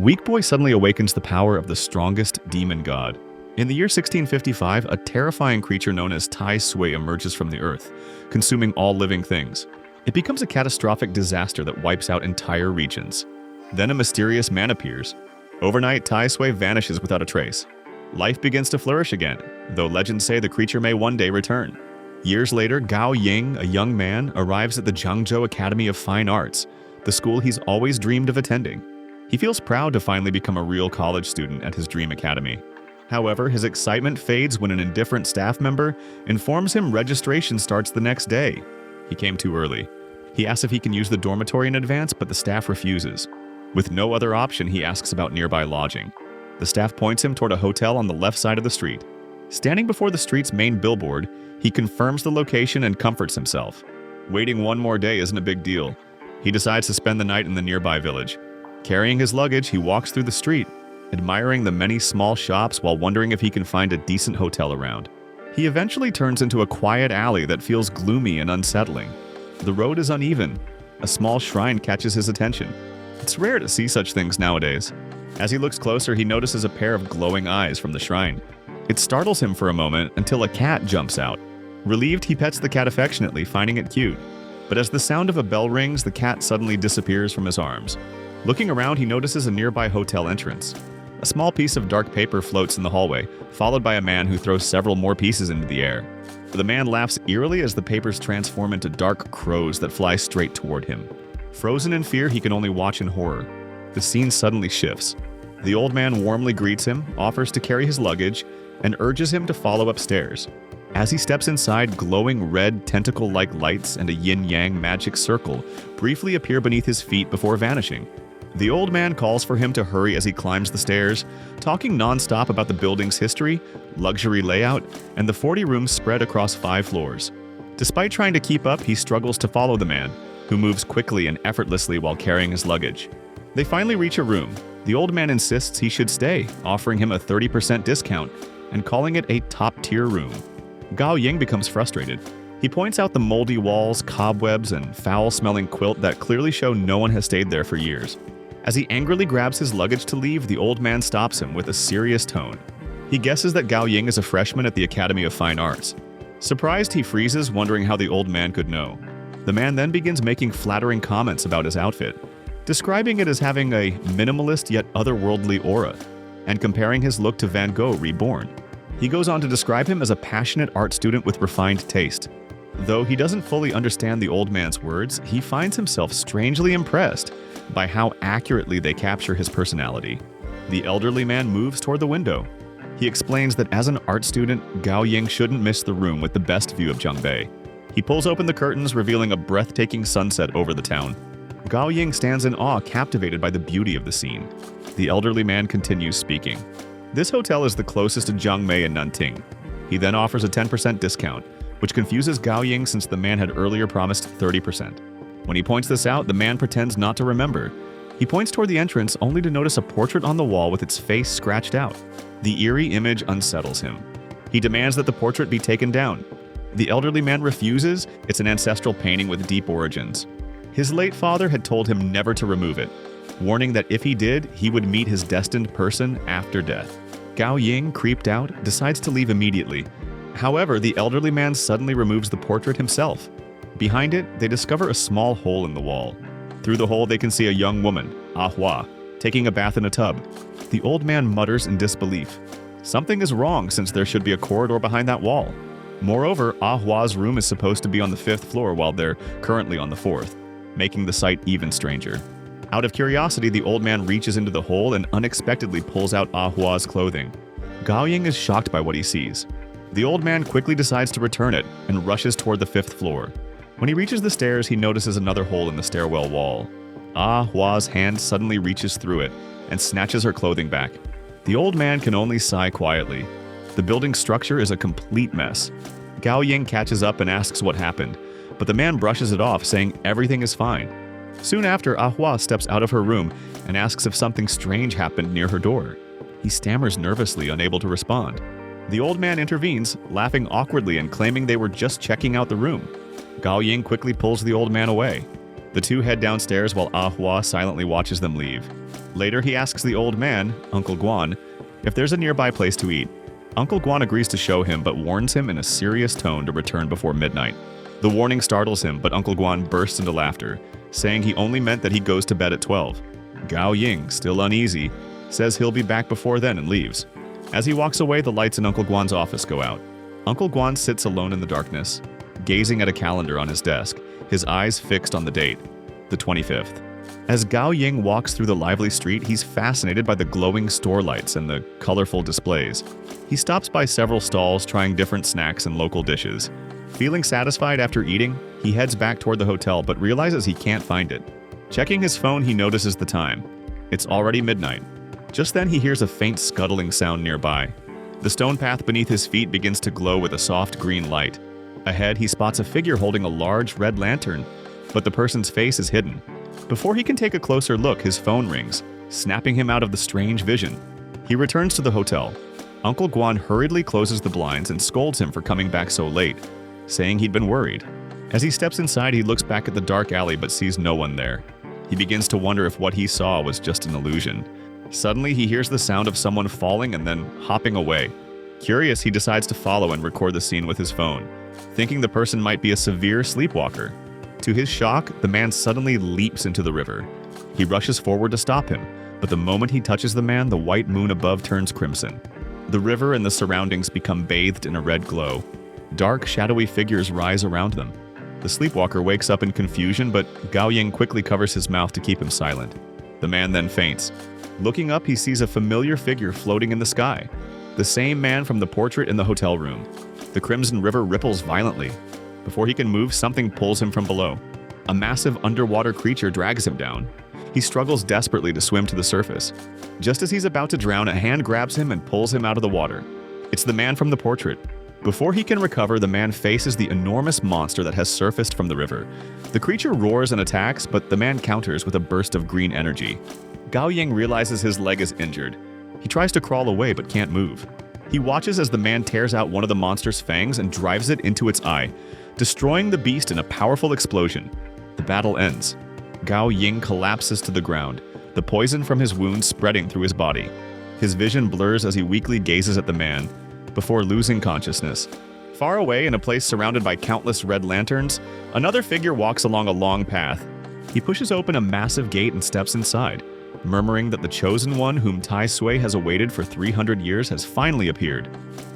Weak Boy suddenly awakens the power of the strongest demon god. In the year 1655, a terrifying creature known as Tai Sui emerges from the earth, consuming all living things. It becomes a catastrophic disaster that wipes out entire regions. Then a mysterious man appears. Overnight, Tai Sui vanishes without a trace. Life begins to flourish again, though legends say the creature may one day return. Years later, Gao Ying, a young man, arrives at the Zhangzhou Academy of Fine Arts, the school he's always dreamed of attending. He feels proud to finally become a real college student at his dream academy. However, his excitement fades when an indifferent staff member informs him registration starts the next day. He came too early. He asks if he can use the dormitory in advance, but the staff refuses. With no other option, he asks about nearby lodging. The staff points him toward a hotel on the left side of the street. Standing before the street's main billboard, he confirms the location and comforts himself. Waiting one more day isn't a big deal. He decides to spend the night in the nearby village. Carrying his luggage, he walks through the street, admiring the many small shops while wondering if he can find a decent hotel around. He eventually turns into a quiet alley that feels gloomy and unsettling. The road is uneven. A small shrine catches his attention. It's rare to see such things nowadays. As he looks closer, he notices a pair of glowing eyes from the shrine. It startles him for a moment until a cat jumps out. Relieved, he pets the cat affectionately, finding it cute. But as the sound of a bell rings, the cat suddenly disappears from his arms. Looking around, he notices a nearby hotel entrance. A small piece of dark paper floats in the hallway, followed by a man who throws several more pieces into the air. The man laughs eerily as the papers transform into dark crows that fly straight toward him. Frozen in fear, he can only watch in horror. The scene suddenly shifts. The old man warmly greets him, offers to carry his luggage, and urges him to follow upstairs. As he steps inside, glowing red tentacle-like lights and a yin-yang magic circle briefly appear beneath his feet before vanishing. The old man calls for him to hurry as he climbs the stairs, talking non-stop about the building's history, luxury layout, and the 40 rooms spread across 5 floors. Despite trying to keep up, he struggles to follow the man, who moves quickly and effortlessly while carrying his luggage. They finally reach a room. The old man insists he should stay, offering him a 30% discount and calling it a top-tier room. Gao Ying becomes frustrated. He points out the moldy walls, cobwebs, and foul-smelling quilt that clearly show no one has stayed there for years. As he angrily grabs his luggage to leave, the old man stops him with a serious tone. He guesses that Gao Ying is a freshman at the Academy of Fine Arts. Surprised, he freezes, wondering how the old man could know. The man then begins making flattering comments about his outfit, describing it as having a minimalist yet otherworldly aura, and comparing his look to Van Gogh reborn. He goes on to describe him as a passionate art student with refined taste. Though he doesn't fully understand the old man's words, he finds himself strangely impressed by how accurately they capture his personality. The elderly man moves toward the window. He explains that as an art student, Gao Ying shouldn't miss the room with the best view of Zhongbei. He pulls open the curtains, revealing a breathtaking sunset over the town. Gao Ying stands in awe, captivated by the beauty of the scene. The elderly man continues speaking. This hotel is the closest to Zhangmei and Nanting. He then offers a 10% discount, which confuses Gao Ying since the man had earlier promised 30%. When he points this out, the man pretends not to remember. He points toward the entrance only to notice a portrait on the wall with its face scratched out. The eerie image unsettles him. He demands that the portrait be taken down. The elderly man refuses. It's an ancestral painting with deep origins. His late father had told him never to remove it, warning that if he did, he would meet his destined person after death. Gao Ying, creeped out, decides to leave immediately. However, the elderly man suddenly removes the portrait himself. Behind it, they discover a small hole in the wall. Through the hole, they can see a young woman, Ah Hua, taking a bath in a tub. The old man mutters in disbelief. Something is wrong since there should be a corridor behind that wall. Moreover, Ah Hua's room is supposed to be on the 5th floor while they're currently on the 4th, making the sight even stranger. Out of curiosity, the old man reaches into the hole and unexpectedly pulls out Ah Hua's clothing. Gao Ying is shocked by what he sees. The old man quickly decides to return it and rushes toward the 5th floor. When he reaches the stairs, he notices another hole in the stairwell wall. Ah Hua's hand suddenly reaches through it and snatches her clothing back. The old man can only sigh quietly. The building's structure is a complete mess. Gao Ying catches up and asks what happened, but the man brushes it off, saying everything is fine. Soon after, Ah Hua steps out of her room and asks if something strange happened near her door. He stammers nervously, unable to respond. The old man intervenes, laughing awkwardly and claiming they were just checking out the room. Gao Ying quickly pulls the old man away. The two head downstairs while Ah Hua silently watches them leave. Later, he asks the old man, Uncle Guan, if there's a nearby place to eat. Uncle Guan agrees to show him but warns him in a serious tone to return before midnight. The warning startles him, but Uncle Guan bursts into laughter, saying he only meant that he goes to bed at 12. Gao Ying, still uneasy, says he'll be back before then and leaves. As he walks away, the lights in Uncle Guan's office go out. Uncle Guan sits alone in the darkness, gazing at a calendar on his desk, his eyes fixed on the date, the 25th. As Gao Ying walks through the lively street, he's fascinated by the glowing store lights and the colorful displays. He stops by several stalls trying different snacks and local dishes. Feeling satisfied after eating, he heads back toward the hotel but realizes he can't find it. Checking his phone, he notices the time. It's already midnight. Just then, he hears a faint scuttling sound nearby. The stone path beneath his feet begins to glow with a soft green light. Ahead, he spots a figure holding a large red lantern, but the person's face is hidden. Before he can take a closer look, his phone rings, snapping him out of the strange vision. He returns to the hotel. Uncle Guan hurriedly closes the blinds and scolds him for coming back so late, saying he'd been worried. As he steps inside, he looks back at the dark alley but sees no one there. He begins to wonder if what he saw was just an illusion. Suddenly, he hears the sound of someone falling and then hopping away. Curious, he decides to follow and record the scene with his phone, thinking the person might be a severe sleepwalker. To his shock, the man suddenly leaps into the river. He rushes forward to stop him, but the moment he touches the man, the white moon above turns crimson. The river and the surroundings become bathed in a red glow. Dark, shadowy figures rise around them. The sleepwalker wakes up in confusion, but Gao Ying quickly covers his mouth to keep him silent. The man then faints. Looking up, he sees a familiar figure floating in the sky. The same man from the portrait in the hotel room. The crimson river ripples violently. Before he can move, something pulls him from below. A massive underwater creature drags him down. He struggles desperately to swim to the surface. Just as he's about to drown, a hand grabs him and pulls him out of the water. It's the man from the portrait. Before he can recover, the man faces the enormous monster that has surfaced from the river. The creature roars and attacks, but the man counters with a burst of green energy. Gao Ying realizes his leg is injured. He tries to crawl away but can't move. He watches as the man tears out one of the monster's fangs and drives it into its eye, destroying the beast in a powerful explosion. The battle ends. Gao Ying collapses to the ground, the poison from his wound spreading through his body. His vision blurs as he weakly gazes at the man, before losing consciousness. Far away, in a place surrounded by countless red lanterns, another figure walks along a long path. He pushes open a massive gate and steps inside, murmuring that the chosen one whom Tai Sui has awaited for 300 years has finally appeared.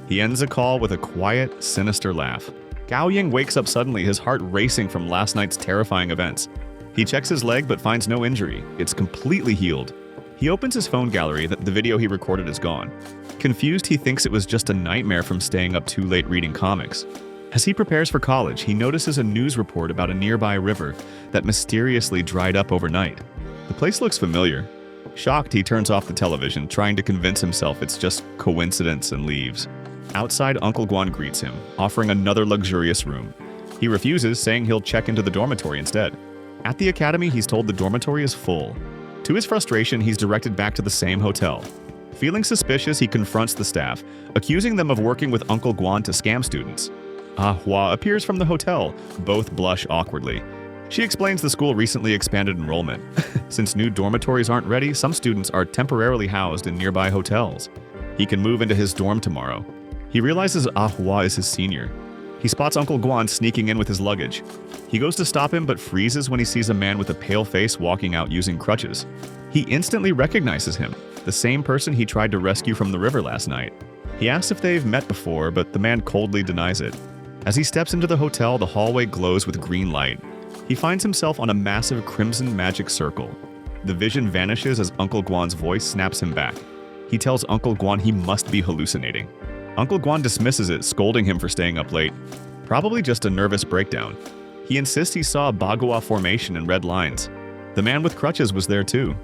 He ends the call with a quiet, sinister laugh. Gao Ying wakes up suddenly, his heart racing from last night's terrifying events. He checks his leg but finds no injury. It's completely healed. He opens his phone gallery. The video he recorded is gone. Confused, he thinks it was just a nightmare from staying up too late reading comics. As he prepares for college, he notices a news report about a nearby river that mysteriously dried up overnight. The place looks familiar. Shocked, he turns off the television, trying to convince himself it's just coincidence, and leaves. Outside, Uncle Guan greets him, offering another luxurious room. He refuses, saying he'll check into the dormitory instead. At the academy, he's told the dormitory is full. To his frustration, he's directed back to the same hotel. Feeling suspicious, he confronts the staff, accusing them of working with Uncle Guan to scam students. Ah Hua appears from the hotel. Both blush awkwardly. She explains the school recently expanded enrollment. Since new dormitories aren't ready, some students are temporarily housed in nearby hotels. He can move into his dorm tomorrow. He realizes Ah Hua is his senior. He spots Uncle Guan sneaking in with his luggage. He goes to stop him but freezes when he sees a man with a pale face walking out using crutches. He instantly recognizes him, the same person he tried to rescue from the river last night. He asks if they've met before, but the man coldly denies it. As he steps into the hotel, the hallway glows with green light. He finds himself on a massive crimson magic circle. The vision vanishes as Uncle Guan's voice snaps him back. He tells Uncle Guan he must be hallucinating. Uncle Guan dismisses it, scolding him for staying up late. Probably just a nervous breakdown. He insists he saw a Bagua formation and red lines. The man with crutches was there too.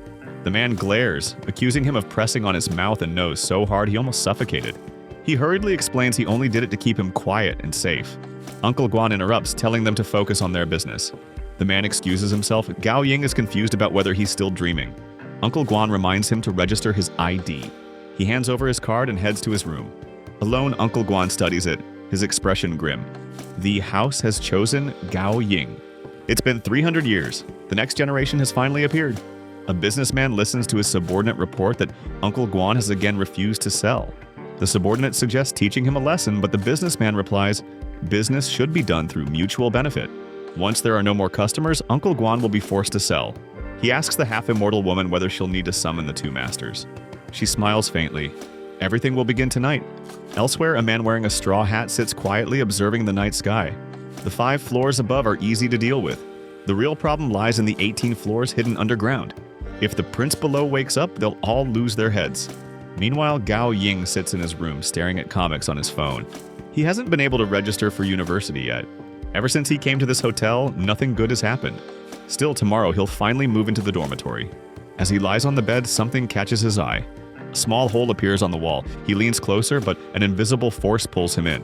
The man glares, accusing him of pressing on his mouth and nose so hard he almost suffocated. He hurriedly explains he only did it to keep him quiet and safe. Uncle Guan interrupts, telling them to focus on their business. The man excuses himself. Gao Ying is confused about whether he's still dreaming. Uncle Guan reminds him to register his ID. He hands over his card and heads to his room. Alone, Uncle Guan studies it, his expression grim. The house has chosen Gao Ying. It's been 300 years. The next generation has finally appeared. A businessman listens to his subordinate report that Uncle Guan has again refused to sell. The subordinate suggests teaching him a lesson, but the businessman replies, business should be done through mutual benefit. Once there are no more customers, Uncle Guan will be forced to sell. He asks the half-immortal woman whether she'll need to summon the two masters. She smiles faintly. Everything will begin tonight. Elsewhere, a man wearing a straw hat sits quietly observing the night sky. The 5 floors above are easy to deal with. The real problem lies in the 18 floors hidden underground. If the prince below wakes up, they'll all lose their heads. Meanwhile, Gao Ying sits in his room staring at comics on his phone. He hasn't been able to register for university yet. Ever since he came to this hotel, nothing good has happened. Still, tomorrow he'll finally move into the dormitory. As he lies on the bed, something catches his eye. A small hole appears on the wall. He leans closer, but an invisible force pulls him in.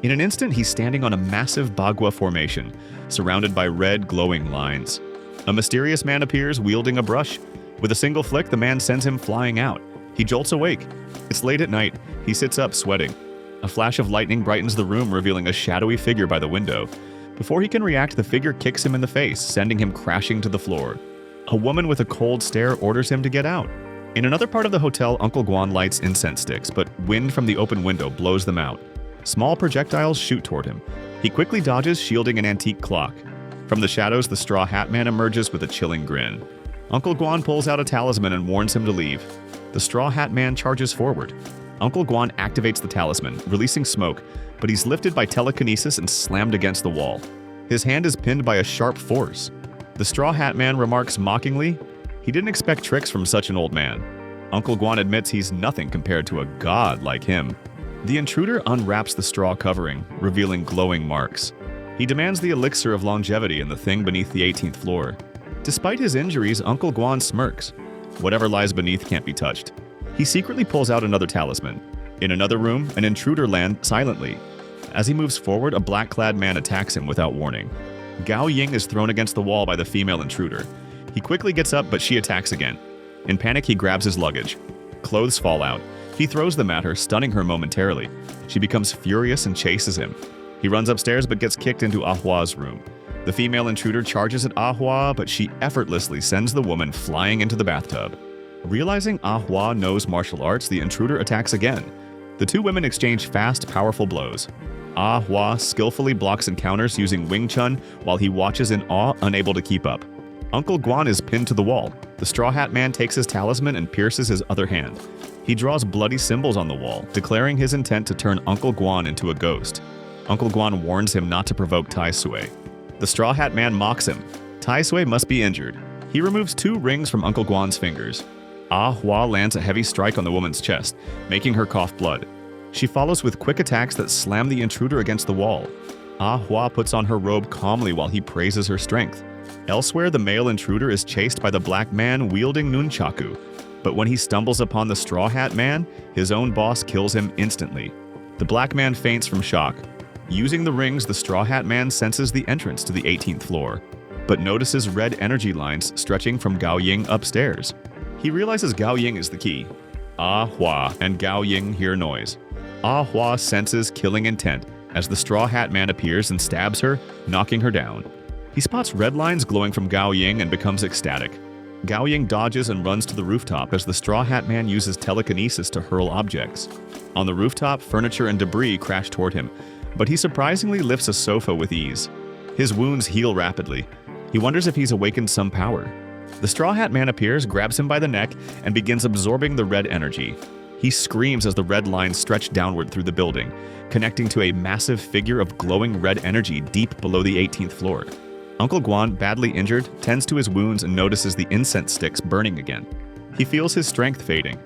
In an instant, he's standing on a massive Bagua formation, surrounded by red, glowing lines. A mysterious man appears, wielding a brush. With a single flick, the man sends him flying out. He jolts awake. It's late at night. He sits up, sweating. A flash of lightning brightens the room, revealing a shadowy figure by the window. Before he can react, the figure kicks him in the face, sending him crashing to the floor. A woman with a cold stare orders him to get out. In another part of the hotel, Uncle Guan lights incense sticks, but wind from the open window blows them out. Small projectiles shoot toward him. He quickly dodges, shielding an antique clock. From the shadows, the Straw Hat Man emerges with a chilling grin. Uncle Guan pulls out a talisman and warns him to leave. The Straw Hat Man charges forward. Uncle Guan activates the talisman, releasing smoke, but he's lifted by telekinesis and slammed against the wall. His hand is pinned by a sharp force. The Straw Hat Man remarks mockingly, he didn't expect tricks from such an old man. Uncle Guan admits he's nothing compared to a god like him. The intruder unwraps the straw covering, revealing glowing marks. He demands the elixir of longevity in the thing beneath the 18th floor. Despite his injuries, Uncle Guan smirks. Whatever lies beneath can't be touched. He secretly pulls out another talisman. In another room, an intruder lands silently. As he moves forward, a black-clad man attacks him without warning. Gao Ying is thrown against the wall by the female intruder. He quickly gets up, but she attacks again. In panic, he grabs his luggage. Clothes fall out. He throws them at her, stunning her momentarily. She becomes furious and chases him. He runs upstairs but gets kicked into Ahua's room. The female intruder charges at Ahua, but she effortlessly sends the woman flying into the bathtub. Realizing Ahua knows martial arts, the intruder attacks again. The two women exchange fast, powerful blows. Ahua skillfully blocks encounters using Wing Chun while he watches in awe, unable to keep up. Uncle Guan is pinned to the wall. The Straw Hat Man takes his talisman and pierces his other hand. He draws bloody symbols on the wall, declaring his intent to turn Uncle Guan into a ghost. Uncle Guan warns him not to provoke Tai Sui. The Straw Hat Man mocks him. Tai Sui must be injured. He removes 2 rings from Uncle Guan's fingers. Ah Hua lands a heavy strike on the woman's chest, making her cough blood. She follows with quick attacks that slam the intruder against the wall. Ah Hua puts on her robe calmly while he praises her strength. Elsewhere, the male intruder is chased by the black man wielding nunchaku. But when he stumbles upon the Straw Hat Man, his own boss kills him instantly. The black man faints from shock. Using the rings, the Straw Hat Man senses the entrance to the 18th floor, but notices red energy lines stretching from Gao Ying upstairs. He realizes Gao Ying is the key. Ah Hua and Gao Ying hear noise. Ah Hua senses killing intent as the Straw Hat Man appears and stabs her, knocking her down. He spots red lines glowing from Gao Ying and becomes ecstatic. Gao Ying dodges and runs to the rooftop as the Straw Hat Man uses telekinesis to hurl objects. On the rooftop, furniture and debris crash toward him, but he surprisingly lifts a sofa with ease. His wounds heal rapidly. He wonders if he's awakened some power. The Straw Hat Man appears, grabs him by the neck, and begins absorbing the red energy. He screams as the red lines stretch downward through the building, connecting to a massive figure of glowing red energy deep below the 18th floor. Uncle Guan, badly injured, tends to his wounds and notices the incense sticks burning again. He feels his strength fading.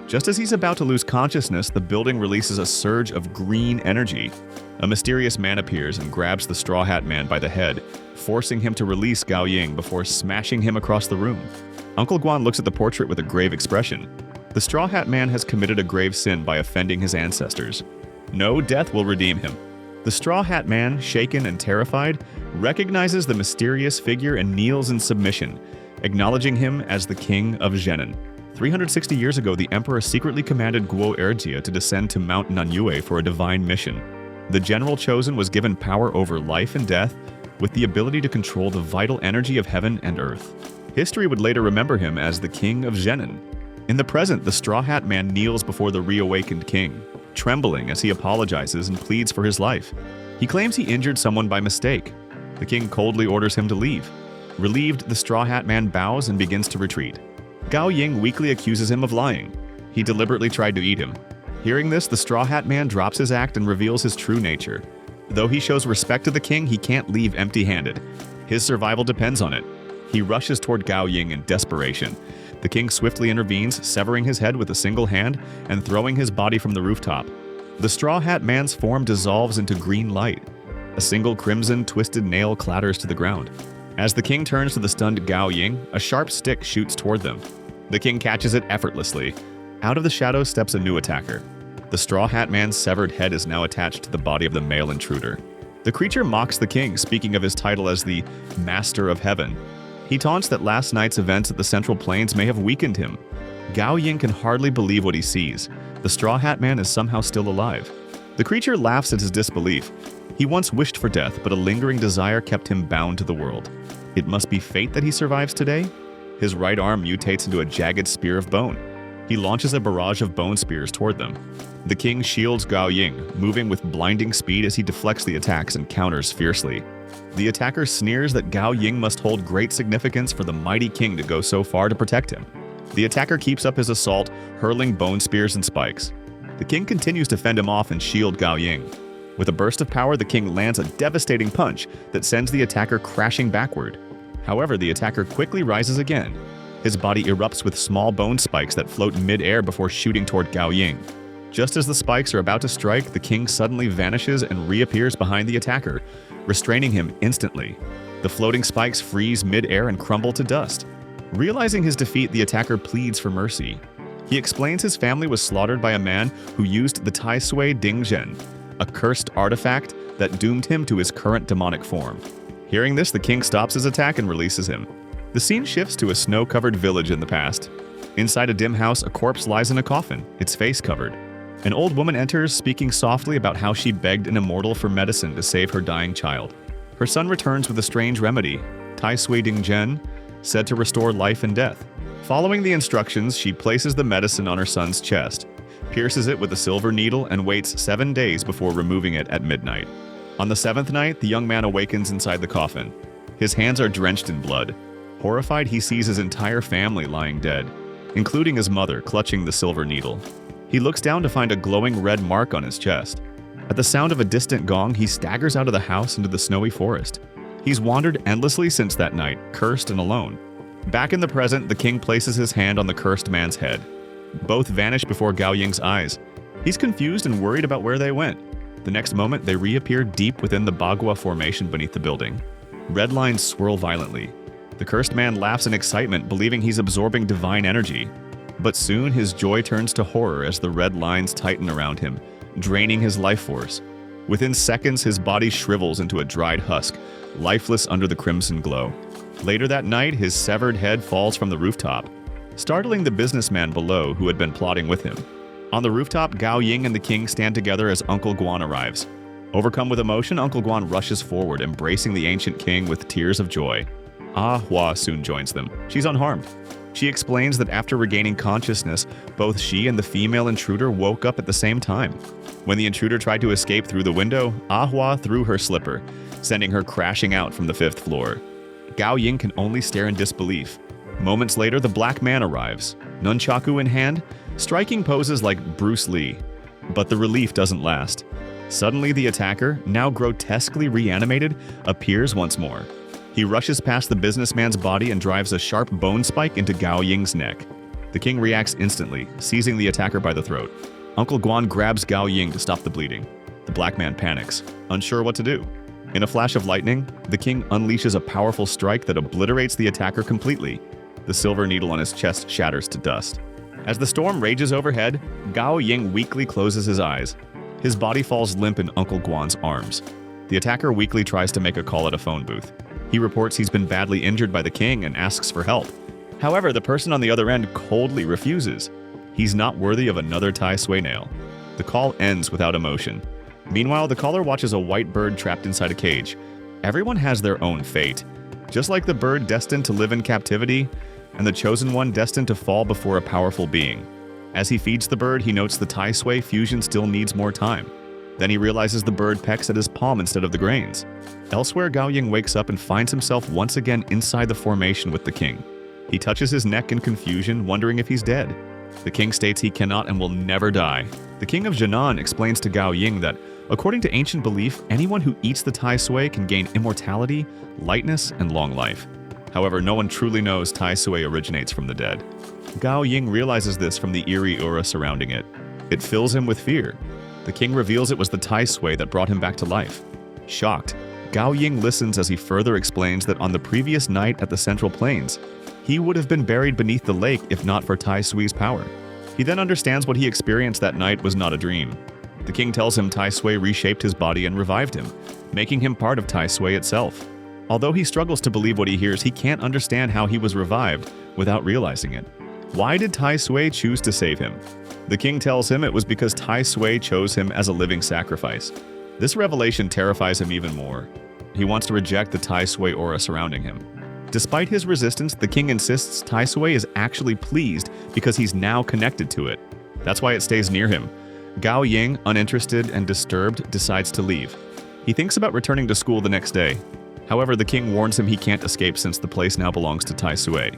Just as he's about to lose consciousness, the building releases a surge of green energy. A mysterious man appears and grabs the Straw Hat Man by the head, forcing him to release Gao Ying before smashing him across the room. Uncle Guan looks at the portrait with a grave expression. The Straw Hat Man has committed a grave sin by offending his ancestors. No death will redeem him. The Straw Hat Man, shaken and terrified, recognizes the mysterious figure and kneels in submission, acknowledging him as the King of Zhenan. 360 years ago, the Emperor secretly commanded Guo Erjia to descend to Mount Nanyue for a divine mission. The general chosen was given power over life and death, with the ability to control the vital energy of heaven and earth. History would later remember him as the King of Genin. In the present, the Straw Hat Man kneels before the reawakened king, trembling as he apologizes and pleads for his life. He claims he injured someone by mistake. The king coldly orders him to leave. Relieved, the Straw Hat Man bows and begins to retreat. Gao Ying weakly accuses him of lying. He deliberately tried to eat him. Hearing this, the Straw Hat Man drops his act and reveals his true nature. Though he shows respect to the king, he can't leave empty-handed. His survival depends on it. He rushes toward Gao Ying in desperation. The king swiftly intervenes, severing his head with a single hand and throwing his body from the rooftop. The Straw Hat Man's form dissolves into green light. A single crimson, twisted nail clatters to the ground. As the king turns to the stunned Gao Ying, a sharp stick shoots toward them. The king catches it effortlessly. Out of the shadows steps a new attacker. The Straw Hat Man's severed head is now attached to the body of the male intruder. The creature mocks the king, speaking of his title as the Master of Heaven. He taunts that last night's events at the Central Plains may have weakened him. Gao Ying can hardly believe what he sees. The Straw Hat Man is somehow still alive. The creature laughs at his disbelief. He once wished for death, but a lingering desire kept him bound to the world. It must be fate that he survives today? His right arm mutates into a jagged spear of bone. He launches a barrage of bone spears toward them. The king shields Gao Ying, moving with blinding speed as he deflects the attacks and counters fiercely. The attacker sneers that Gao Ying must hold great significance for the mighty king to go so far to protect him. The attacker keeps up his assault, hurling bone spears and spikes. The king continues to fend him off and shield Gao Ying. With a burst of power, the king lands a devastating punch that sends the attacker crashing backward. However, the attacker quickly rises again. His body erupts with small bone spikes that float mid-air before shooting toward Gao Ying. Just as the spikes are about to strike, the king suddenly vanishes and reappears behind the attacker, restraining him instantly. The floating spikes freeze mid-air and crumble to dust. Realizing his defeat, the attacker pleads for mercy. He explains his family was slaughtered by a man who used the Tai Sui Ding Zhen, a cursed artifact that doomed him to his current demonic form. Hearing this, the king stops his attack and releases him. The scene shifts to a snow-covered village in the past. Inside a dim house, a corpse lies in a coffin, its face covered. An old woman enters, speaking softly about how she begged an immortal for medicine to save her dying child. Her son returns with a strange remedy, Tai Sui Ding Zhen, said to restore life and death. Following the instructions, she places the medicine on her son's chest, pierces it with a silver needle, and waits 7 days before removing it at midnight. On the 7th night, the young man awakens inside the coffin. His hands are drenched in blood. Horrified, he sees his entire family lying dead, including his mother clutching the silver needle. He looks down to find a glowing red mark on his chest. At the sound of a distant gong, he staggers out of the house into the snowy forest. He's wandered endlessly since that night, cursed and alone. Back in the present, the king places his hand on the cursed man's head. Both vanish before Gao Ying's eyes. He's confused and worried about where they went. The next moment, they reappear deep within the Bagua formation beneath the building. Red lines swirl violently. The cursed man laughs in excitement, believing he's absorbing divine energy. But soon, his joy turns to horror as the red lines tighten around him, draining his life force. Within seconds, his body shrivels into a dried husk, lifeless under the crimson glow. Later that night, his severed head falls from the rooftop, startling the businessman below who had been plotting with him. On the rooftop, Gao Ying and the king stand together as Uncle Guan arrives. Overcome with emotion, Uncle Guan rushes forward, embracing the ancient king with tears of joy. Ah Hua soon joins them. She's unharmed. She explains that after regaining consciousness, both she and the female intruder woke up at the same time. When the intruder tried to escape through the window, Ah Hua threw her slipper, sending her crashing out from the 5th floor. Gao Ying can only stare in disbelief. Moments later, the black man arrives, nunchaku in hand, striking poses like Bruce Lee. But the relief doesn't last. Suddenly, the attacker, now grotesquely reanimated, appears once more. He rushes past the businessman's body and drives a sharp bone spike into Gao Ying's neck. The king reacts instantly, seizing the attacker by the throat. Uncle Guan grabs Gao Ying to stop the bleeding. The black man panics, unsure what to do. In a flash of lightning, the king unleashes a powerful strike that obliterates the attacker completely. The silver needle on his chest shatters to dust. As the storm rages overhead, Gao Ying weakly closes his eyes. His body falls limp in Uncle Guan's arms. The attacker weakly tries to make a call at a phone booth. He reports he's been badly injured by the king and asks for help. However, the person on the other end coldly refuses. He's not worthy of another Tai Sui nail. The call ends without emotion. Meanwhile, the caller watches a white bird trapped inside a cage. Everyone has their own fate. Just like the bird destined to live in captivity, and the chosen one destined to fall before a powerful being. As he feeds the bird, he notes the Tai Sui fusion still needs more time. Then he realizes the bird pecks at his palm instead of the grains. Elsewhere, Gao Ying wakes up and finds himself once again inside the formation with the king. He touches his neck in confusion, wondering if he's dead. The king states he cannot and will never die. The king of Jinan explains to Gao Ying that, according to ancient belief, anyone who eats the Tai Sui can gain immortality, lightness, and long life. However, no one truly knows Tai Sui originates from the dead. Gao Ying realizes this from the eerie aura surrounding it. It fills him with fear. The king reveals it was the Tai Sui that brought him back to life. Shocked, Gao Ying listens as he further explains that on the previous night at the Central Plains, he would have been buried beneath the lake if not for Tai Sui's power. He then understands what he experienced that night was not a dream. The king tells him Tai Sui reshaped his body and revived him, making him part of Tai Sui itself. Although he struggles to believe what he hears, he can't understand how he was revived without realizing it. Why did Tai Sui choose to save him? The king tells him it was because Tai Sui chose him as a living sacrifice. This revelation terrifies him even more. He wants to reject the Tai Sui aura surrounding him. Despite his resistance, the king insists Tai Sui is actually pleased because he's now connected to it. That's why it stays near him. Gao Ying, uninterested and disturbed, decides to leave. He thinks about returning to school the next day. However, the king warns him he can't escape since the place now belongs to Tai Sui.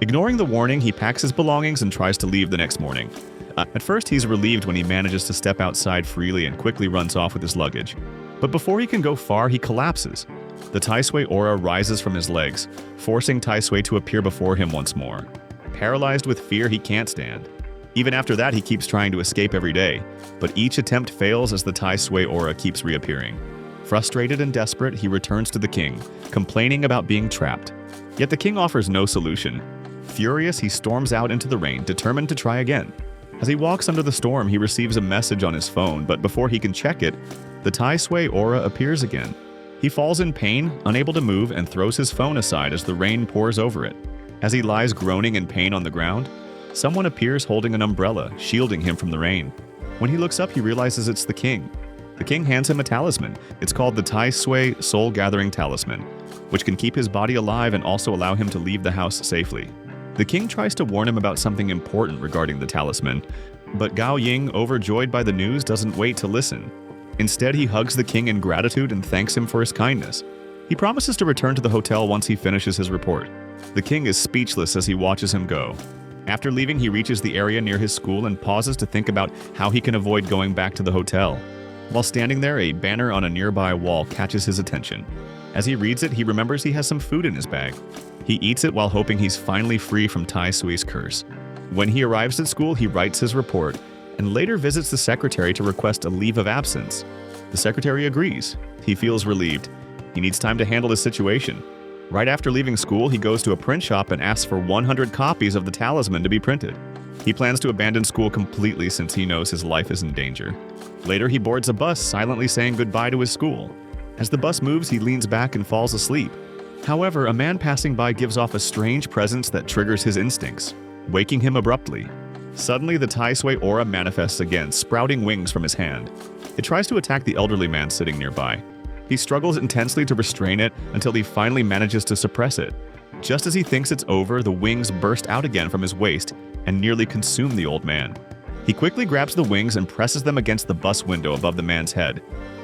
Ignoring the warning, he packs his belongings and tries to leave the next morning. At first, he's relieved when he manages to step outside freely and quickly runs off with his luggage. But before he can go far, he collapses. The Tai Sui aura rises from his legs, forcing Tai Sui to appear before him once more. Paralyzed with fear, he can't stand. Even after that, he keeps trying to escape every day, but each attempt fails as the Tai Sui aura keeps reappearing. Frustrated and desperate, he returns to the king, complaining about being trapped. Yet the king offers no solution. Furious, he storms out into the rain, determined to try again. As he walks under the storm, he receives a message on his phone, but before he can check it, the Tai Sui aura appears again. He falls in pain, unable to move, and throws his phone aside as the rain pours over it. As he lies groaning in pain on the ground, someone appears holding an umbrella, shielding him from the rain. When he looks up, he realizes it's the king. The king hands him a talisman. It's called the Tai Sui Soul Gathering Talisman, which can keep his body alive and also allow him to leave the house safely. The king tries to warn him about something important regarding the talisman, but Gao Ying, overjoyed by the news, doesn't wait to listen. Instead, he hugs the king in gratitude and thanks him for his kindness. He promises to return to the hotel once he finishes his report. The king is speechless as he watches him go. After leaving, he reaches the area near his school and pauses to think about how he can avoid going back to the hotel. While standing there, a banner on a nearby wall catches his attention. As he reads it, he remembers he has some food in his bag. He eats it while hoping he's finally free from Tai Sui's curse. When he arrives at school, he writes his report and later visits the secretary to request a leave of absence. The secretary agrees. He feels relieved. He needs time to handle his situation. Right after leaving school, he goes to a print shop and asks for 100 copies of the talisman to be printed. He plans to abandon school completely since he knows his life is in danger. Later, he boards a bus, silently saying goodbye to his school. As the bus moves, he leans back and falls asleep. However, a man passing by gives off a strange presence that triggers his instincts, waking him abruptly. Suddenly, the Tai Sui aura manifests again, sprouting wings from his hand. It tries to attack the elderly man sitting nearby. He struggles intensely to restrain it until he finally manages to suppress it. Just as he thinks it's over, the wings burst out again from his waist and nearly consume the old man. He quickly grabs the wings and presses them against the bus window above the man's head.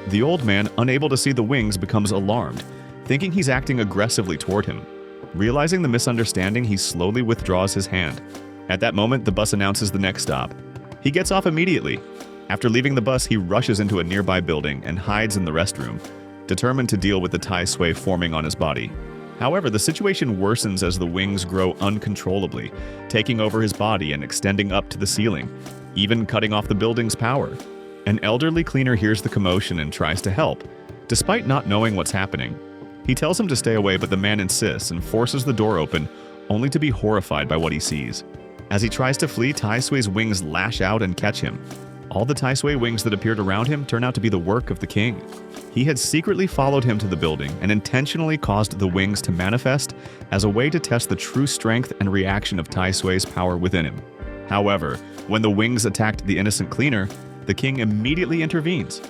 The old man, unable to see the wings, becomes alarmed, thinking he's acting aggressively toward him. Realizing the misunderstanding, he slowly withdraws his hand. At that moment, the bus announces the next stop. He gets off immediately. After leaving the bus, he rushes into a nearby building and hides in the restroom, determined to deal with the Tai Sui forming on his body. However, the situation worsens as the wings grow uncontrollably, taking over his body and extending up to the ceiling, even cutting off the building's power. An elderly cleaner hears the commotion and tries to help, despite not knowing what's happening. He tells him to stay away, but the man insists and forces the door open, only to be horrified by what he sees. As he tries to flee, Tai Sui's wings lash out and catch him. All the Tai Sui wings that appeared around him turn out to be the work of the king. He had secretly followed him to the building and intentionally caused the wings to manifest as a way to test the true strength and reaction of Tai Sui's power within him. However, when the wings attacked the innocent cleaner, the king immediately intervenes.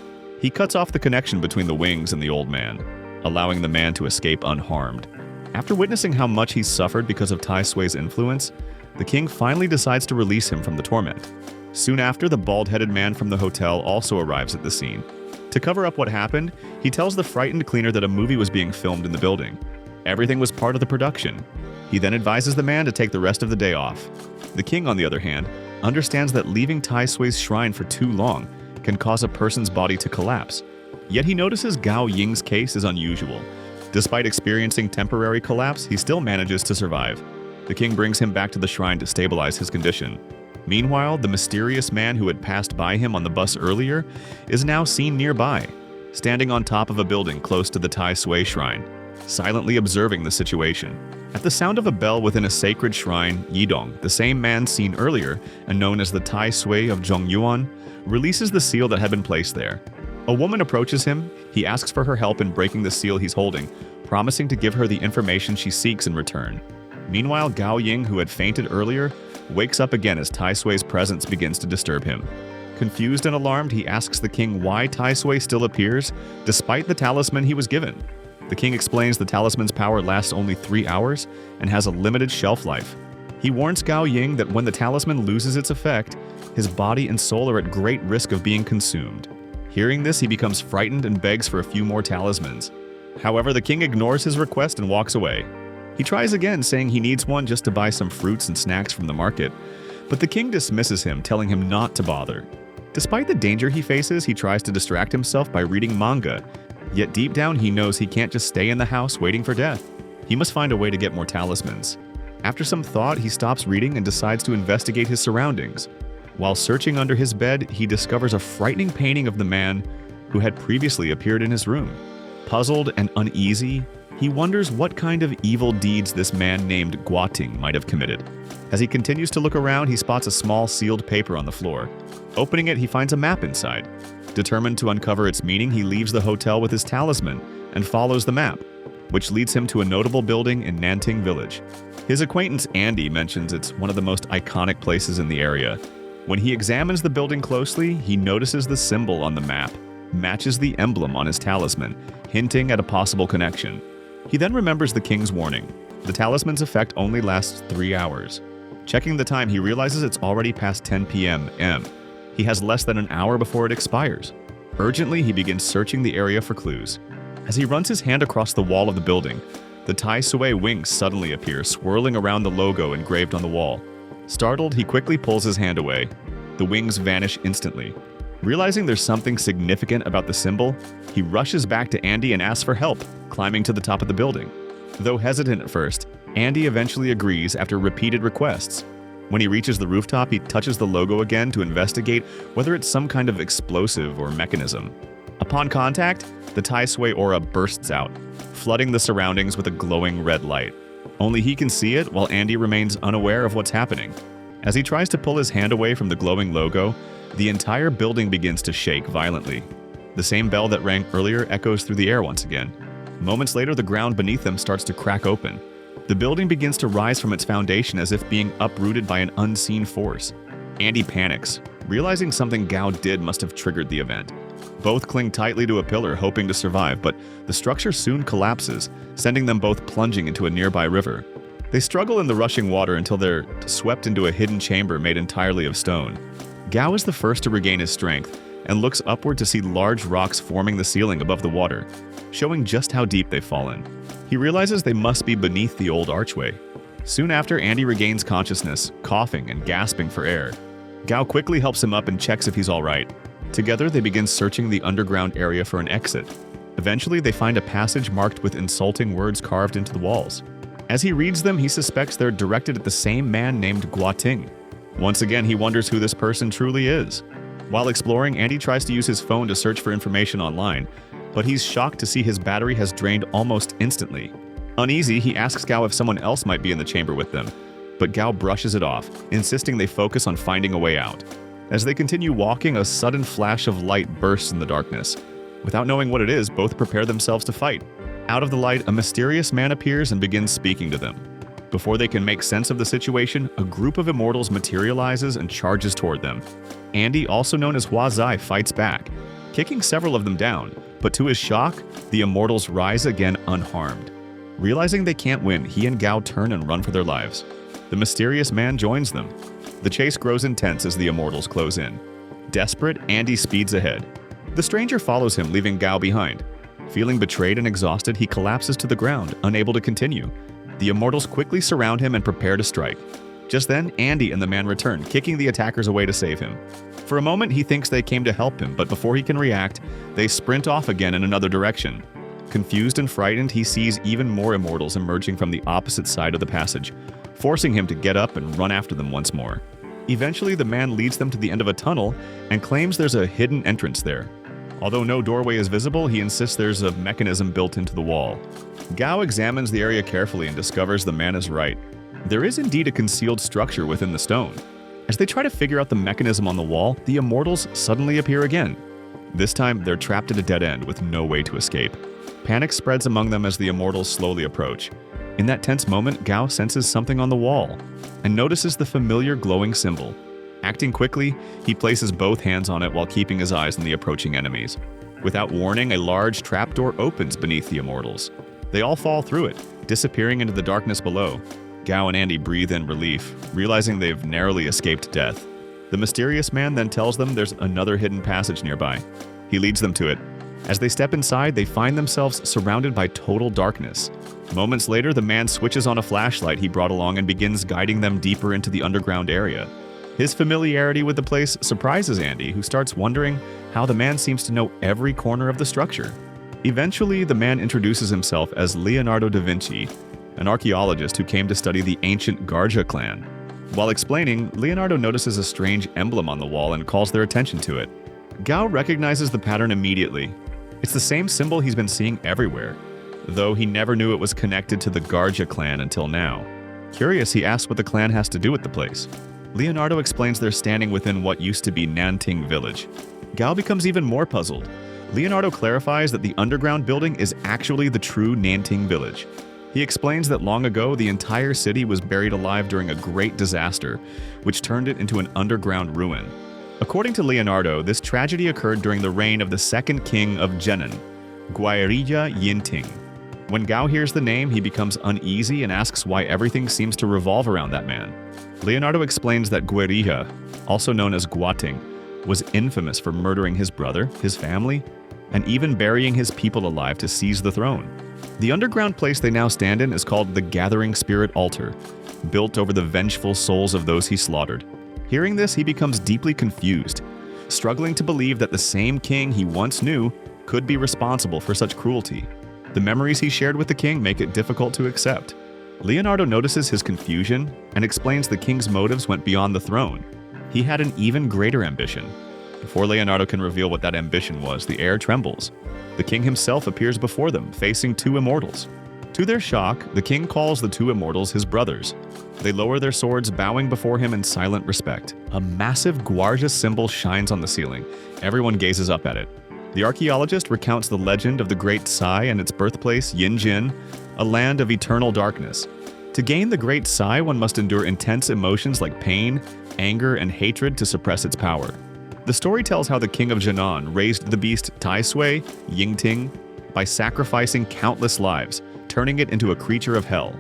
He cuts off the connection between the wings and the old man. allowing the man to escape unharmed. After witnessing how much he suffered because of Tai Sui's influence, the king finally decides to release him from the torment. Soon after, the bald-headed man from the hotel also arrives at the scene. To cover up what happened, he tells the frightened cleaner that a movie was being filmed in the building. Everything was part of the production. He then advises the man to take the rest of the day off. The king, on the other hand, understands that leaving Tai Sui's shrine for too long can cause a person's body to collapse. Yet he notices Gao Ying's case is unusual. Despite experiencing temporary collapse, he still manages to survive. The king brings him back to the shrine to stabilize his condition. Meanwhile, the mysterious man who had passed by him on the bus earlier is now seen nearby, standing on top of a building close to the Tai Sui shrine, silently observing the situation. At the sound of a bell within a sacred shrine, Yidong, the same man seen earlier and known as the Tai Sui of Zhongyuan, releases the seal that had been placed there. A woman approaches him. He asks for her help in breaking the seal he's holding, promising to give her the information she seeks in return. Meanwhile, Gao Ying, who had fainted earlier, wakes up again as Tai Sui's presence begins to disturb him. Confused and alarmed, he asks the king why Tai Sui still appears, despite the talisman he was given. The king explains the talisman's power lasts only 3 hours and has a limited shelf life. He warns Gao Ying that when the talisman loses its effect, his body and soul are at great risk of being consumed. Hearing this, he becomes frightened and begs for a few more talismans. However, the king ignores his request and walks away. He tries again, saying he needs one just to buy some fruits and snacks from the market, but the king dismisses him, telling him not to bother. Despite the danger he faces, he tries to distract himself by reading manga, yet deep down he knows he can't just stay in the house waiting for death. He must find a way to get more talismans. After some thought, he stops reading and decides to investigate his surroundings. While searching under his bed, he discovers a frightening painting of the man who had previously appeared in his room. Puzzled and uneasy, he wonders what kind of evil deeds this man named Guating might have committed. As he continues to look around, he spots a small sealed paper on the floor. Opening it, he finds a map inside. Determined to uncover its meaning, he leaves the hotel with his talisman and follows the map, which leads him to a notable building in Nanting Village. His acquaintance Andy mentions it's one of the most iconic places in the area. When he examines the building closely, he notices the symbol on the map matches the emblem on his talisman, hinting at a possible connection. He then remembers the king's warning. The talisman's effect only lasts 3 hours. Checking the time, he realizes it's already past 10 p.m. He has less than an hour before it expires. Urgently, he begins searching the area for clues. As he runs his hand across the wall of the building, the Tai Sui wings suddenly appear, swirling around the logo engraved on the wall. Startled, he quickly pulls his hand away. The wings vanish instantly. Realizing there's something significant about the symbol, he rushes back to Andy and asks for help, climbing to the top of the building. Though hesitant at first, Andy eventually agrees after repeated requests. When he reaches the rooftop, he touches the logo again to investigate whether it's some kind of explosive or mechanism. Upon contact, the Tai Sui aura bursts out, flooding the surroundings with a glowing red light. Only he can see it, while Andy remains unaware of what's happening. As he tries to pull his hand away from the glowing logo, the entire building begins to shake violently. The same bell that rang earlier echoes through the air once again. Moments later, the ground beneath them starts to crack open. The building begins to rise from its foundation as if being uprooted by an unseen force. Andy panics, realizing something Gao did must have triggered the event. Both cling tightly to a pillar, hoping to survive, but the structure soon collapses, sending them both plunging into a nearby river. They struggle in the rushing water until they're swept into a hidden chamber made entirely of stone. Gao is the first to regain his strength and looks upward to see large rocks forming the ceiling above the water, showing just how deep they've fallen. He realizes they must be beneath the old archway. Soon after, Andy regains consciousness, coughing and gasping for air. Gao quickly helps him up and checks if he's all right. Together, they begin searching the underground area for an exit. Eventually, they find a passage marked with insulting words carved into the walls. As he reads them, he suspects they're directed at the same man named Guating. Once again, he wonders who this person truly is. While exploring, Andy tries to use his phone to search for information online, but he's shocked to see his battery has drained almost instantly. Uneasy, he asks Gao if someone else might be in the chamber with them, but Gao brushes it off, insisting they focus on finding a way out. As they continue walking, a sudden flash of light bursts in the darkness. Without knowing what it is, both prepare themselves to fight. Out of the light, a mysterious man appears and begins speaking to them. Before they can make sense of the situation, a group of immortals materializes and charges toward them. Andy, also known as Hua Zai, fights back, kicking several of them down, But to his shock, the Immortals rise again unharmed. Realizing they can't win, he and Gao turn and run for their lives. The mysterious man joins them. The chase grows intense as the Immortals close in. Desperate, Andy speeds ahead. The stranger follows him, leaving Gao behind. Feeling betrayed and exhausted, he collapses to the ground, unable to continue. The Immortals quickly surround him and prepare to strike. Just then, Andy and the man return, kicking the attackers away to save him. For a moment, he thinks they came to help him, but before he can react, they sprint off again in another direction. Confused and frightened, he sees even more Immortals emerging from the opposite side of the passage, forcing him to get up and run after them once more. Eventually, the man leads them to the end of a tunnel and claims there's a hidden entrance there. Although no doorway is visible, he insists there's a mechanism built into the wall. Gao examines the area carefully and discovers the man is right. There is indeed a concealed structure within the stone. As they try to figure out the mechanism on the wall, the Immortals suddenly appear again. This time, they're trapped at a dead end with no way to escape. Panic spreads among them as the Immortals slowly approach. In that tense moment, Gao senses something on the wall and notices the familiar glowing symbol. Acting quickly, he places both hands on it while keeping his eyes on the approaching enemies. Without warning, a large trapdoor opens beneath the Immortals. They all fall through it, disappearing into the darkness below. Gao and Andy breathe in relief, realizing they've narrowly escaped death. The mysterious man then tells them there's another hidden passage nearby. He leads them to it. As they step inside, they find themselves surrounded by total darkness. Moments later, the man switches on a flashlight he brought along and begins guiding them deeper into the underground area. His familiarity with the place surprises Andy, who starts wondering how the man seems to know every corner of the structure. Eventually, the man introduces himself as Leonardo da Vinci, an archaeologist who came to study the ancient Gargia clan. While explaining, Leonardo notices a strange emblem on the wall and calls their attention to it. Gao recognizes the pattern immediately. It's the same symbol he's been seeing everywhere, though he never knew it was connected to the Gargia clan until now. Curious, he asks what the clan has to do with the place. Leonardo explains they're standing within what used to be Nanting Village. Gao becomes even more puzzled. Leonardo clarifies that the underground building is actually the true Nanting Village. He explains that long ago, the entire city was buried alive during a great disaster, which turned it into an underground ruin. According to Leonardo, this tragedy occurred during the reign of the second king of Jenin, Guairija Yinting. When Gao hears the name, he becomes uneasy and asks why everything seems to revolve around that man. Leonardo explains that Guairija, also known as Guating, was infamous for murdering his brother, his family, and even burying his people alive to seize the throne. The underground place they now stand in is called the Gathering Spirit Altar, built over the vengeful souls of those he slaughtered. Hearing this, he becomes deeply confused, struggling to believe that the same king he once knew could be responsible for such cruelty. The memories he shared with the king make it difficult to accept. Leonardo notices his confusion and explains the king's motives went beyond the throne. He had an even greater ambition. Before Leonardo can reveal what that ambition was, the air trembles. The king himself appears before them, facing two Immortals. To their shock, the king calls the two Immortals his brothers. They lower their swords, bowing before him in silent respect. A massive Guardia symbol shines on the ceiling. Everyone gazes up at it. The archaeologist recounts the legend of the Great Sai and its birthplace, Yinjin, a land of eternal darkness. To gain the Great Sai, one must endure intense emotions like pain, anger, and hatred to suppress its power. The story tells how the king of Jinan raised the beast Tai Sui, Yingting, by sacrificing countless lives, turning it into a creature of hell.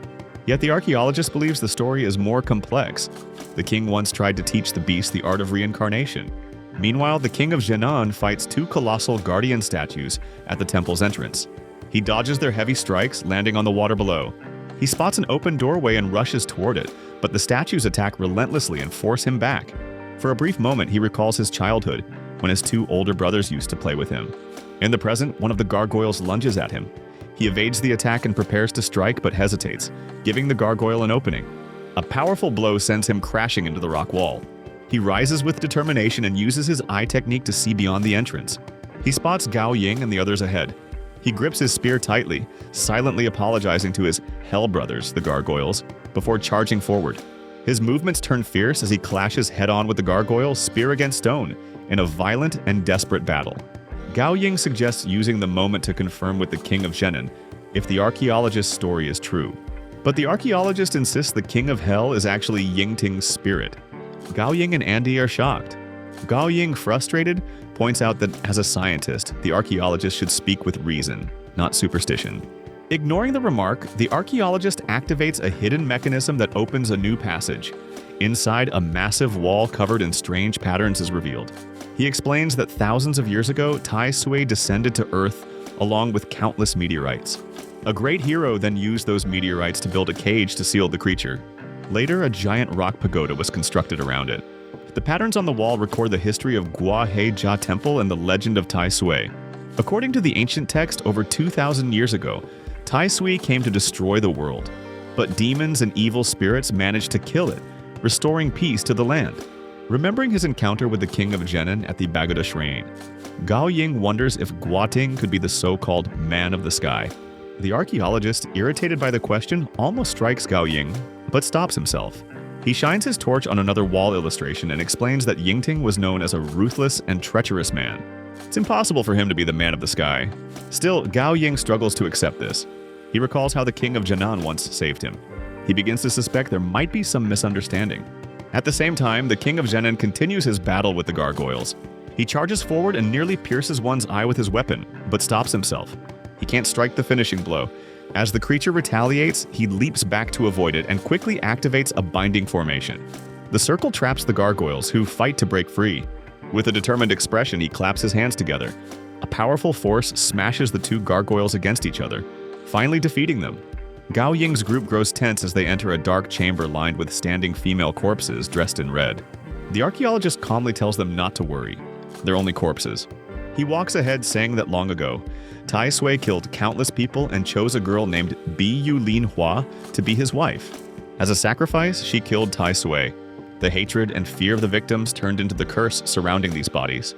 Yet the archaeologist believes the story is more complex. The king once tried to teach the beast the art of reincarnation. Meanwhile, the king of Jinan fights two colossal guardian statues at the temple's entrance. He dodges their heavy strikes, landing on the water below. He spots an open doorway and rushes toward it, but the statues attack relentlessly and force him back. For a brief moment, he recalls his childhood, when his two older brothers used to play with him. In the present, one of the gargoyles lunges at him. He evades the attack and prepares to strike, but hesitates, giving the gargoyle an opening. A powerful blow sends him crashing into the rock wall. He rises with determination and uses his eye technique to see beyond the entrance. He spots Gao Ying and the others ahead. He grips his spear tightly, silently apologizing to his Hell Brothers, the gargoyles, before charging forward. His movements turn fierce as he clashes head-on with the gargoyle, spear against stone, in a violent and desperate battle. Gao Ying suggests using the moment to confirm with the king of Jenin if the archaeologist's story is true. But the archaeologist insists the king of hell is actually Yingting's spirit. Gao Ying and Andy are shocked. Gao Ying, frustrated, points out that as a scientist, the archaeologist should speak with reason, not superstition. Ignoring the remark, the archaeologist activates a hidden mechanism that opens a new passage. Inside, a massive wall covered in strange patterns is revealed. He explains that thousands of years ago, Tai Sui descended to Earth along with countless meteorites. A great hero then used those meteorites to build a cage to seal the creature. Later, a giant rock pagoda was constructed around it. The patterns on the wall record the history of Gua He Jia Temple and the legend of Tai Sui. According to the ancient text, over 2,000 years ago, Tai Sui came to destroy the world. But demons and evil spirits managed to kill it, restoring peace to the land. Remembering his encounter with the king of Jinan at the Pagoda Shrine, Gao Ying wonders if Guating could be the so-called man of the sky. The archaeologist, irritated by the question, almost strikes Gao Ying, but stops himself. He shines his torch on another wall illustration and explains that Yingting was known as a ruthless and treacherous man. It's impossible for him to be the man of the sky. Still, Gao Ying struggles to accept this. He recalls how the king of Jinan once saved him. He begins to suspect there might be some misunderstanding. At the same time, the king of Jinan continues his battle with the gargoyles. He charges forward and nearly pierces one's eye with his weapon, but stops himself. He can't strike the finishing blow. As the creature retaliates, he leaps back to avoid it and quickly activates a binding formation. The circle traps the gargoyles, who fight to break free. With a determined expression, he claps his hands together. A powerful force smashes the two gargoyles against each other, finally defeating them. Gao Ying's group grows tense as they enter a dark chamber lined with standing female corpses dressed in red. The archaeologist calmly tells them not to worry. They're only corpses. He walks ahead, saying that long ago, Tai Sui killed countless people and chose a girl named Bi Yulin Hua to be his wife. As a sacrifice, she killed Tai Sui. The hatred and fear of the victims turned into the curse surrounding these bodies.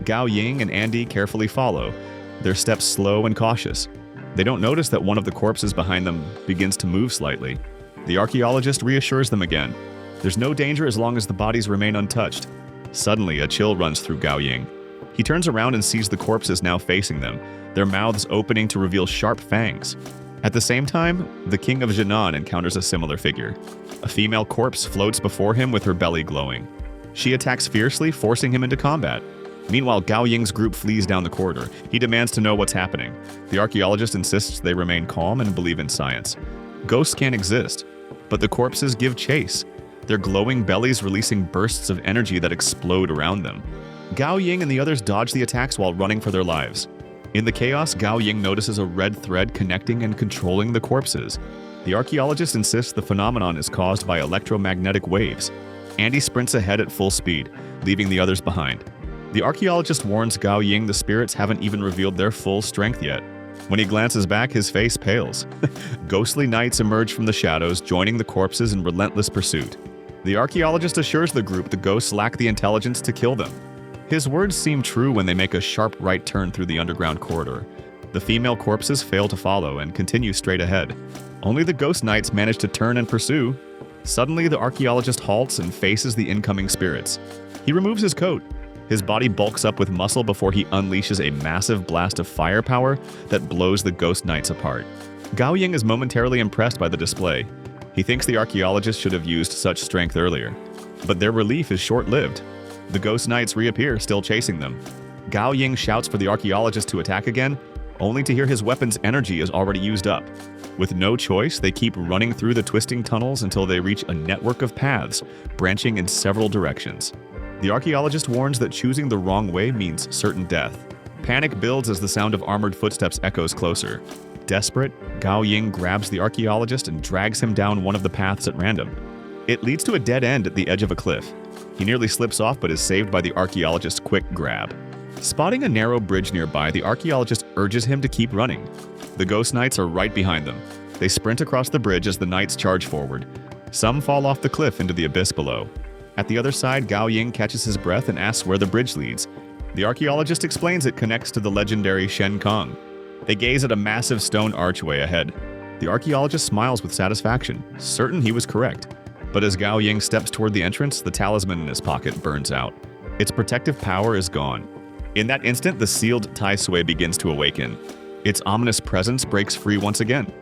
Gao Ying and Andy carefully follow, their steps slow and cautious. They don't notice that one of the corpses behind them begins to move slightly. The archaeologist reassures them again. There's no danger as long as the bodies remain untouched. Suddenly, a chill runs through Gao Ying. He turns around and sees the corpses now facing them, their mouths opening to reveal sharp fangs. At the same time, the king of Jinan encounters a similar figure. A female corpse floats before him with her belly glowing. She attacks fiercely, forcing him into combat. Meanwhile, Gao Ying's group flees down the corridor. He demands to know what's happening. The archaeologist insists they remain calm and believe in science. Ghosts can't exist, but the corpses give chase, their glowing bellies releasing bursts of energy that explode around them. Gao Ying and the others dodge the attacks while running for their lives. In the chaos, Gao Ying notices a red thread connecting and controlling the corpses. The archaeologist insists the phenomenon is caused by electromagnetic waves. Andy sprints ahead at full speed, leaving the others behind. The archaeologist warns Gao Ying the spirits haven't even revealed their full strength yet. When he glances back, his face pales. Ghostly knights emerge from the shadows, joining the corpses in relentless pursuit. The archaeologist assures the group the ghosts lack the intelligence to kill them. His words seem true when they make a sharp right turn through the underground corridor. The female corpses fail to follow and continue straight ahead. Only the ghost knights manage to turn and pursue. Suddenly, the archaeologist halts and faces the incoming spirits. He removes his coat. His body bulks up with muscle before he unleashes a massive blast of firepower that blows the ghost knights apart. Gao Ying is momentarily impressed by the display. He thinks the archaeologist should have used such strength earlier. But their relief is short-lived. The ghost knights reappear, still chasing them. Gao Ying shouts for the archaeologist to attack again, only to hear his weapon's energy is already used up. With no choice, they keep running through the twisting tunnels until they reach a network of paths, branching in several directions. The archaeologist warns that choosing the wrong way means certain death. Panic builds as the sound of armored footsteps echoes closer. Desperate, Gao Ying grabs the archaeologist and drags him down one of the paths at random. It leads to a dead end at the edge of a cliff. He nearly slips off but is saved by the archaeologist's quick grab. Spotting a narrow bridge nearby, the archaeologist urges him to keep running. The ghost knights are right behind them. They sprint across the bridge as the knights charge forward. Some fall off the cliff into the abyss below. At the other side, Gao Ying catches his breath and asks where the bridge leads. The archaeologist explains it connects to the legendary Shen Kong. They gaze at a massive stone archway ahead. The archaeologist smiles with satisfaction, certain he was correct. But as Gao Ying steps toward the entrance, the talisman in his pocket burns out. Its protective power is gone. In that instant, the sealed Tai Sui begins to awaken. Its ominous presence breaks free once again.